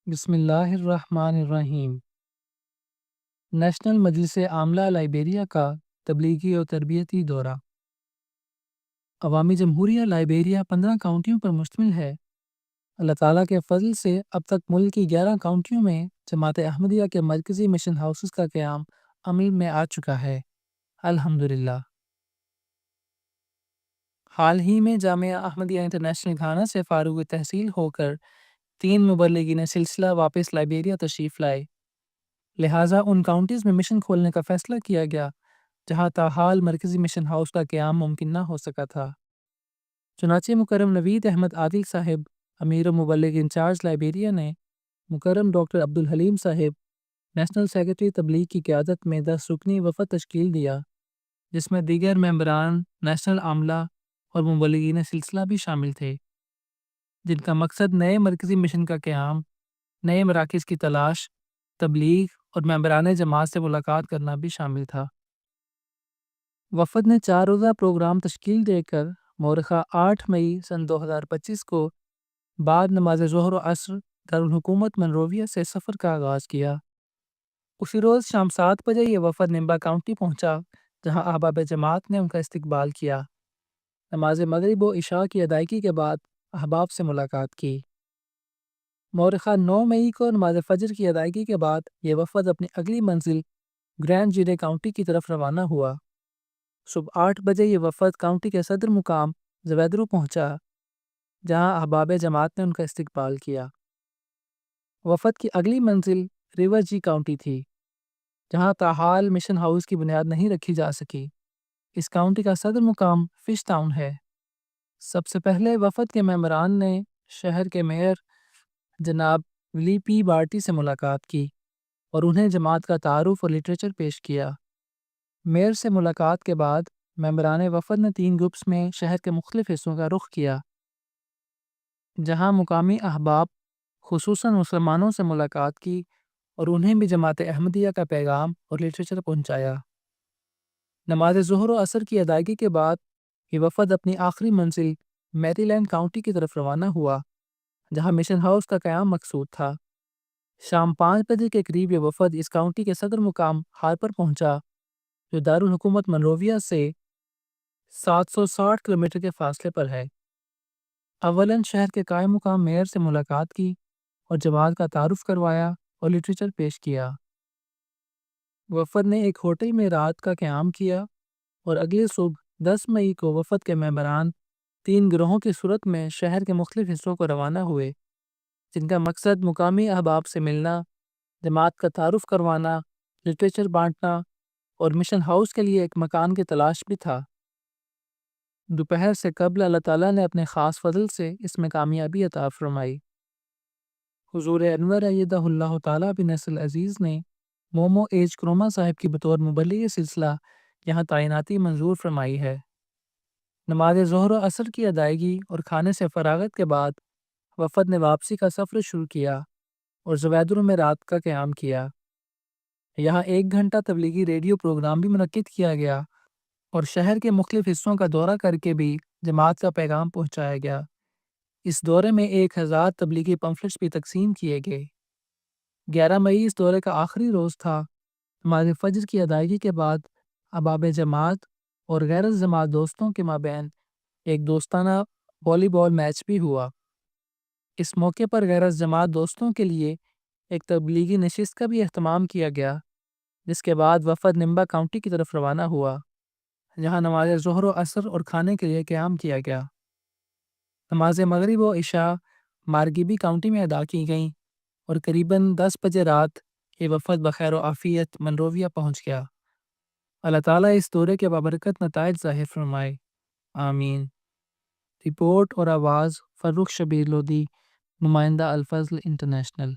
بسم اللہ الرحمن الرحیم۔ نیشنل مجلس عاملہ لائبیریا کا تبلیغی اور تربیتی دورہ۔ عوامی جمہوریہ لائبیریا 15 کاؤنٹیوں پر مشتمل ہے۔ اللہ تعالیٰ کے فضل سے اب تک ملک کی 11 کاؤنٹیوں میں جماعت احمدیہ کے مرکزی مشن ہاؤسز کا قیام عمل میں آ چکا ہے، الحمدللہ۔ حال ہی میں جامعہ احمدیہ انٹرنیشنل گھانا سے فارغ تحصیل ہو کر 3 مبلغین سلسلہ واپس لائبیریا تشریف لائے، لہٰذا ان کاؤنٹیز میں مشن کھولنے کا فیصلہ کیا گیا جہاں تاحال مرکزی مشن ہاؤس کا قیام ممکن نہ ہو سکا تھا۔ چنانچہ مکرم نوید احمد عادل صاحب، امیر و مبلغ انچارج لائبیریا نے مکرم ڈاکٹر عبدالحلیم صاحب، نیشنل سیکرٹری تبلیغ کی قیادت میں 10 رکنی وفد تشکیل دیا، جس میں دیگر ممبران نیشنل عاملہ اور مبلغین سلسلہ بھی شامل تھے، جن کا مقصد نئے مرکزی مشن کا قیام، نئے مراکز کی تلاش، تبلیغ اور ممبران جماعت سے ملاقات کرنا بھی شامل تھا۔ وفد نے 4 روزہ پروگرام تشکیل دے کر مورخہ 8 مئی سن 2025 کو بعد نماز ظہر و عصر دارالحکومت منروویہ سے سفر کا آغاز کیا۔ اسی روز شام 7 بجے یہ وفد نمبا کاؤنٹی پہنچا، جہاں احباب جماعت نے ان کا استقبال کیا۔ نماز مغرب و عشاء کی ادائیگی کے بعد احباب سے ملاقات کی۔ مورخہ 9 مئی کو نماز فجر کی ادائیگی کے بعد یہ وفد اپنی اگلی منزل گرینڈ جیرے کاؤنٹی کی طرف روانہ ہوا۔ صبح 8 بجے یہ وفد کاؤنٹی کے صدر مقام زویدرو پہنچا، جہاں احباب جماعت نے ان کا استقبال کیا۔ وفد کی اگلی منزل ریور جی کاؤنٹی تھی، جہاں تاحال مشن ہاؤس کی بنیاد نہیں رکھی جا سکی۔ اس کاؤنٹی کا صدر مقام فش ٹاؤن ہے۔ سب سے پہلے وفد کے ممبران نے شہر کے میئر جناب ولی پی بارٹی سے ملاقات کی اور انہیں جماعت کا تعارف اور لٹریچر پیش کیا۔ میئر سے ملاقات کے بعد ممبران وفد نے 3 گروپس میں شہر کے مختلف حصوں کا رخ کیا، جہاں مقامی احباب خصوصاً مسلمانوں سے ملاقات کی اور انہیں بھی جماعت احمدیہ کا پیغام اور لٹریچر پہنچایا۔ نماز ظہر و عصر کی ادائیگی کے بعد یہ وفد اپنی آخری منزل میری لینڈ کاؤنٹی کی طرف روانہ ہوا، جہاں مشن ہاؤس کا قیام مقصود تھا۔ شام 5 بجے کے قریب یہ وفد اس کاؤنٹی کے صدر مقام ہارپر پہنچا، جو دارالحکومت منروویہ سے 760 کلومیٹر کے فاصلے پر ہے۔ اولاً شہر کے قائم مقام میئر سے ملاقات کی اور جماعت کا تعارف کروایا اور لٹریچر پیش کیا۔ وفد نے ایک ہوٹل میں رات کا قیام کیا اور اگلی صبح 10 مئی کو وفد کے ممبران 3 گروہوں کی صورت میں شہر کے مختلف حصوں کو روانہ ہوئے، جن کا مقصد مقامی احباب سے ملنا، جماعت کا تعارف کروانا، لٹریچر بانٹنا اور مشن ہاؤس کے لیے ایک مکان کی تلاش بھی تھا۔ دوپہر سے قبل اللہ تعالیٰ نے اپنے خاص فضل سے اس میں کامیابی عطا فرمائی۔ حضور انور ایدہ اللہ تعالیٰ بن نصر عزیز نے مومو ایج کروما صاحب کی بطور مبلغ سلسلہ یہاں تعیناتی منظور فرمائی ہے۔ نماز ظہر و عصر کی ادائیگی اور کھانے سے فراغت کے بعد وفد نے واپسی کا سفر شروع کیا اور زویدرو میں رات کا قیام کیا۔ یہاں 1 گھنٹہ تبلیغی ریڈیو پروگرام بھی منعقد کیا گیا اور شہر کے مختلف حصوں کا دورہ کر کے بھی جماعت کا پیغام پہنچایا گیا۔ اس دورے میں 1000 تبلیغی پمفلٹس بھی تقسیم کیے گئے۔ 11 مئی اس دورے کا آخری روز تھا۔ نماز فجر کی ادائیگی کے بعد احباب جماعت اور غیر الجماعت دوستوں کے مابین ایک دوستانہ والی بال میچ بھی ہوا۔ اس موقع پر غیر الجماعت دوستوں کے لیے ایک تبلیغی نشست کا بھی اہتمام کیا گیا، جس کے بعد وفد نمبا کاؤنٹی کی طرف روانہ ہوا، جہاں نماز ظہر و عصر اور کھانے کے لیے قیام کیا گیا۔ نماز مغرب و عشاء مارگیبی کاؤنٹی میں ادا کی گئیں اور قریباً 10 بجے رات یہ وفد بخیر و عافیت منروویہ پہنچ گیا۔ اللہ تعالیٰ اس دورے کے بابرکت نتائج ظاہر فرمائے، آمین۔ رپورٹ اور آواز فرخ شبیر لودھی، نمائندہ الفضل انٹرنیشنل۔